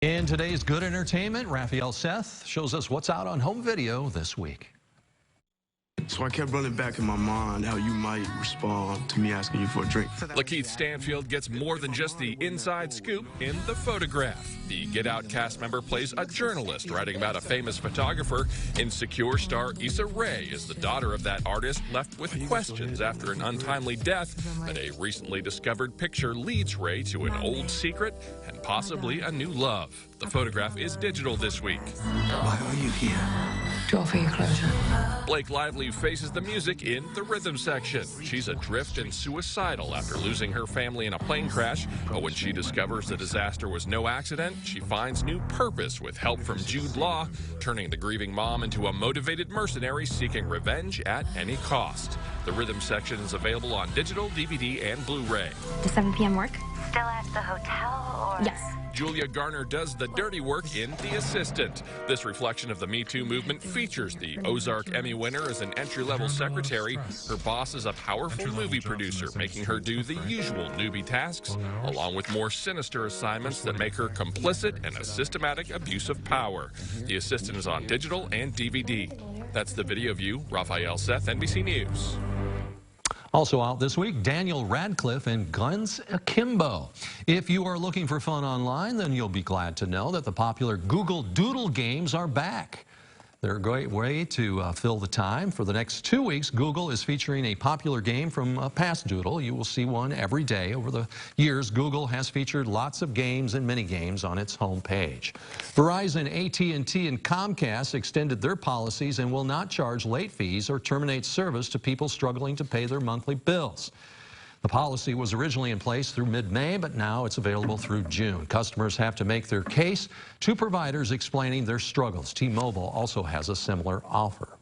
In today's Good Entertainment, Raphael Seth shows us what's out on home video this week. So I kept running back in my mind how you might respond to me asking you for a drink. Lakeith Stanfield gets more than just the inside scoop in The Photograph. The Get Out cast member plays a journalist writing about a famous photographer. Insecure star Issa Rae is the daughter of that artist, left with questions after an untimely death. But a recently discovered picture leads Rae to an old secret and possibly a new love. The Photograph is digital this week. Why are you here? To offer you closure. Blake Lively faces the music in the rhythm section. She's adrift and suicidal after losing her family in a plane crash. But when she discovers the disaster was no accident, she finds new purpose with help from Jude, turning the grieving mom into a motivated mercenary seeking revenge at any cost. The rhythm section is available on digital, DVD, and Blu-ray. Does 7 p.m. work? Still at the hotel, or? Yes. Julia Garner does the dirty work in The Assistant. This reflection of the Me Too movement features the Ozark Emmy winner as an entry-level secretary. Her boss is a powerful movie producer, making her do the usual newbie tasks, along with more sinister assignments that make her complicit in a systematic abuse of power. The Assistant is on digital and DVD. That's the video view. Raphael Seth, NBC News. Also out this week, Daniel Radcliffe and Guns Akimbo. If you are looking for fun online, then you'll be glad to know that the popular Google Doodle games are back. They're a great way to fill the time. For the next 2 weeks, Google is featuring a popular game from past Doodle. You will see one every day. Over the years, Google has featured lots of games and mini-games on its homepage. Verizon, AT&T, and Comcast extended their policies and will not charge late fees or terminate service to people struggling to pay their monthly bills. The policy was originally in place through mid-May, but now it's available through June. Customers have to make their case to providers explaining their struggles. T-Mobile also has a similar offer.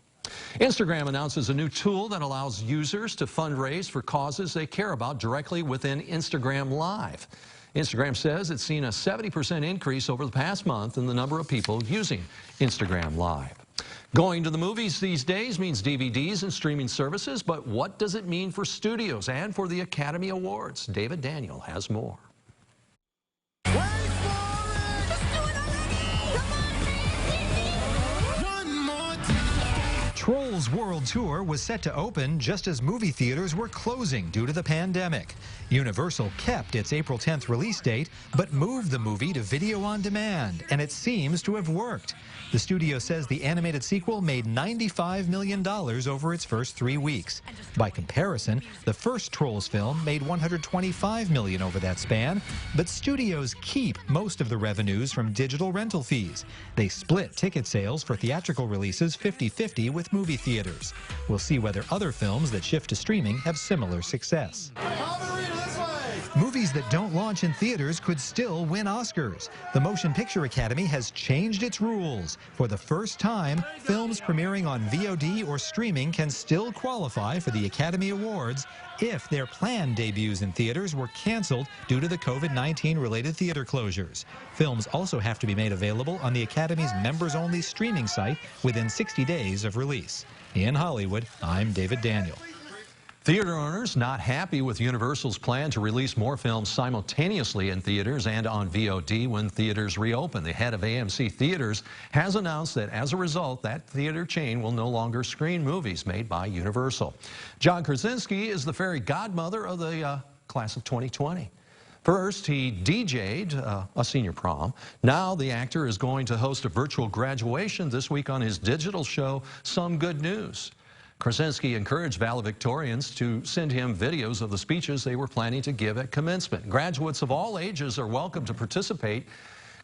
Instagram announces a new tool that allows users to fundraise for causes they care about directly within Instagram Live. Instagram says it's seen a 70% increase over the past month in the number of people using Instagram Live. Going to the movies these days means DVDs and streaming services, but what does it mean for studios and for the Academy Awards? David Daniel has more. Trolls World Tour was set to open just as movie theaters were closing due to the pandemic. Universal kept its April 10th release date, but moved the movie to video on demand, and it seems to have worked. The studio says the animated sequel made $95 million over its first 3 weeks. By comparison, the first Trolls film made $125 million over that span, but studios keep most of the revenues from digital rental fees. They split ticket sales for theatrical releases 50-50 with movie theaters. We'll see whether other films that shift to streaming have similar success. Movies that don't launch in theaters could still win Oscars. The Motion Picture Academy has changed its rules. For the first time, films premiering on VOD or streaming can still qualify for the Academy Awards if their planned debuts in theaters were canceled due to the COVID-19 related theater closures. Films also have to be made available on the Academy's members-only streaming site within 60 days of release. In Hollywood, I'm David Daniel. Theater owners not happy with Universal's plan to release more films simultaneously in theaters and on VOD when theaters reopen. The head of AMC Theaters has announced that as a result, that theater chain will no longer screen movies made by Universal. John Krasinski is the fairy godmother of the class of 2020. First, he DJ'd a senior prom. Now the actor is going to host a virtual graduation this week on his digital show, Some Good News. Krasinski encouraged valedictorians to send him videos of the speeches they were planning to give at commencement. Graduates of all ages are welcome to participate.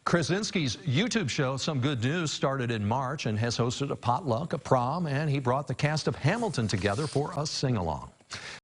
Krasinski's YouTube show, Some Good News, started in March and has hosted a potluck, a prom, and he brought the cast of Hamilton together for a sing-along.